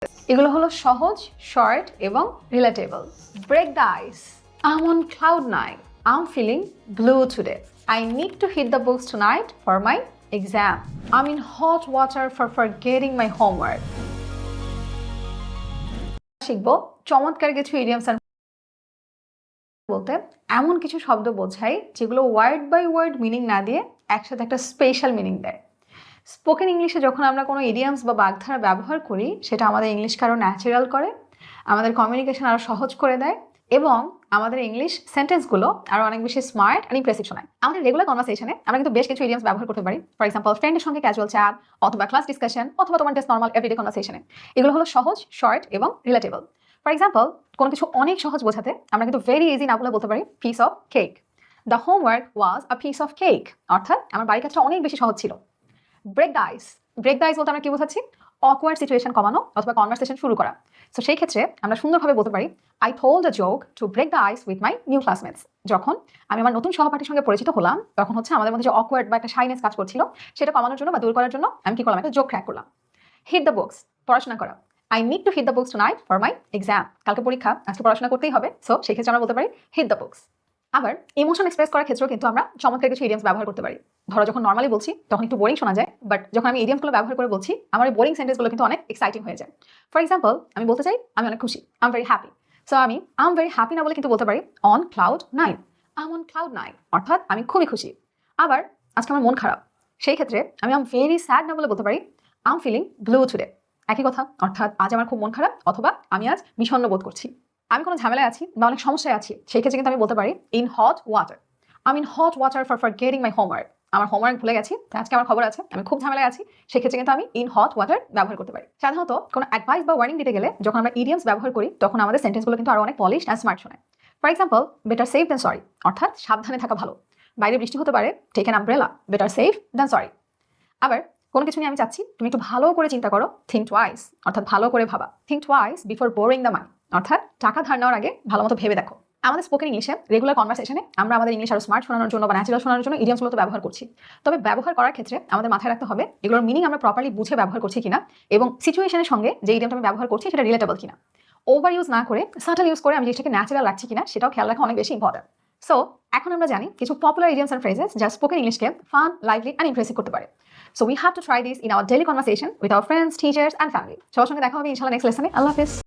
এগুলো হলো সহজ, শর্ট এবং relatable. Break the ice, I am on cloud nine, I am feeling blue today, I need to hit the books tonight for my exam, I am in hot water for forgetting my homework. শিখবো চমৎকার কিছু idioms বলতে এমন কিছু শব্দ বোঝাই যেগুলো word by word meaning না দিয়ে একসাথে একটা স্পেশাল মিনিং দেয়। স্পোকেন ইংলিশে যখন আমরা কোনো ইডিয়ামস বা বাগধারা ব্যবহার করি, সেটা আমাদের ইংলিশকে আরও ন্যাচারাল করে, আমাদের কমিউনিকেশন আরও সহজ করে দেয় এবং আমাদের ইংলিশ সেন্টেন্সগুলো আরও অনেক বেশি স্মার্ট আর ইমপ্রেসিভ শোনায়। আমাদের রেগুলার কনভারসেশনে আমরা কিন্তু বেশ কিছু ইডিয়ামস ব্যবহার করতে পারি। ফর এক্সাম্পল, ফ্রেন্ডের সঙ্গে ক্যাজুয়াল চ্যাট অথবা ক্লাস ডিসকাশন অথবা তোমার জাস্ট নর্মাল এভরিডে কনভারসেশনে। এগুলো হলো সহজ, শর্ট এবং রিলেটেবল। ফর এক্সাম্পল, কোনো কিছু অনেক সহজ বোঝাতে আমরা কিন্তু ভেরি ইজি না বলে বলতে পারি piece of cake. The homework was a piece of cake, অর্থাৎ আমার বাড়ির কাজটা অনেক বেশি সহজ ছিল। Break the ice, break the ice বলতে আমরা কি বোঝাচ্ছি? অকওয়ার্ড সিচুয়েশন কমানো অথবা কনভারসেশন শুরু করা। সো সেই ক্ষেত্রে আমরা সুন্দরভাবে বলতে পারি, I told a joke to break the ice with my new classmates. যখন আমি আমার নতুন সহপাঠীর সঙ্গে পরিচিত হলাম, তখন হচ্ছে আমাদের মধ্যে যে অকওয়ার্ড বা একটা শাইনেস কাজ করছিল, সেটা কমানোর জন্য বা দূর করার জন্য আমি কি করলাম? একটা জোক ক্র্যাক করলাম। হিট দ্য বুকস, পড়াশোনা করা, I need to hit the books tonight for my exam. কালকে পরীক্ষা, আজকে পড়াশোনা করতেই হবে। সো সেই ক্ষেত্রে আমরা বলতে পারি হিট দ্য বুকস। আবার ইমোশন এক্সপ্রেস করার ক্ষেত্রেও কিন্তু আমরা চমৎকার কিছু ইডিয়ামস ব্যবহার করতে পারি। ধরো যখন নর্মালি বলছি তখন একটু বোরিং শোনা যায়, বাট যখন আমি ইডিয়ামসগুলো ব্যবহার করে বলছি, আমার এই বোরিং সেন্টেন্সগুলো কিন্তু অনেক এক্সাইটিং হয়ে যায়। ফর এক্সাম্পল, আমি বলতে চাই আমি অনেক খুশি, I am very happy. So আমি আই এম ভেরি হ্যাপি না বলে কিন্তু বলতে পারি on cloud nine, I am on cloud nine, অর্থাৎ আমি খুবই খুশি। আবার আজকে আমার মন খারাপ, সেই ক্ষেত্রে আমি আই এম ভেরি স্যাড না বলে বলতে পারি I am feeling blue today. একই কথা, অর্থাৎ আজ আমার খুব মন খারাপ অথবা আমি আজ বিষণ্ণ বোধ করছি। আমি কোনো ঝামেলায় আছি বা অনেক সমস্যায় আছি, সেই ক্ষেত্রে কিন্তু আমি বলতে পারি in hot water, I mean hot water for forgetting my homework. আমার হোমওয়ার্ক ভুলে গেছি, আজকে আমার খবর আছে, আমি খুব ঝামেলায় আছি, সেক্ষেত্রে কিন্তু আমি ইন হট ওয়াটার ব্যবহার করতে পারি। সাধারণত কোনো অ্যাডভাইস বা ওয়ার্নিং দিতে গেলে যখন আমরা ইডিয়ামস ব্যবহার করি, তখন আমাদের সেন্টেন্সগুলো কিন্তু আরও অনেক পলিশ অ্যান্ড স্মার্ট শোনায়। For example, better safe than sorry, অর্থাৎ সাবধানে থাকা ভালো। বাইরে বৃষ্টি হতে পারে, take an umbrella, better safe than sorry. আবার কোনো কিছু নিয়ে আমি চাচ্ছি তুমি একটু ভালো করে চিন্তা করো, থিঙ্ক টুয়াইস, অর্থাৎ ভালো করে ভাবা। Think twice before boring the money, অর্থাৎ টাকা ধার নেওয়ার আগে ভালো মতো ভেবে দেখো। আমাদের স্পোকেন ইংলিশে রেগুলার কনভারসেশনে আমরা আমাদের ইংলিশ আরও স্মার্ট শোনানোর জন্য বা ন্যাচারাল শোনানোর জন্য ইডিয়ামসগুলো তো ব্যবহার করছি। তবে ব্যবহার করার ক্ষেত্রে আমাদের মাথায় রাখতে হবে এগুলোর মিনিং আমরা প্রপারলি বুঝে ব্যবহার করছি কিনা এবং সিচুয়েশনের সঙ্গে যে ইডিয়ামটা আমি ব্যবহার করছি সেটা রিলেটেবল কিনা। ওভার ইউজ না করে সাটল ইউজ করে আমি জিনিসটাকে ন্যাচারাল রাখছি কিনা সেটাও খেয়াল রাখা অনেক বেশি ইম্পর্টেন্ট। সো এখন আমরা জানি কিছু পপুলার ইডিয়ামস অ্যান্ড ফ্রেজেস যা স্পোকেন ইংলিশকে ফান, লাইভলি অ্যান্ড ইমপ্রেসিভ করতে পারে। So we have to try this in our daily conversation with our friends, teachers and family. সবার সঙ্গে দেখা হবে ইনশাআল্লাহ নেক্সট লেসনে। আল্লাহ হাফেজ।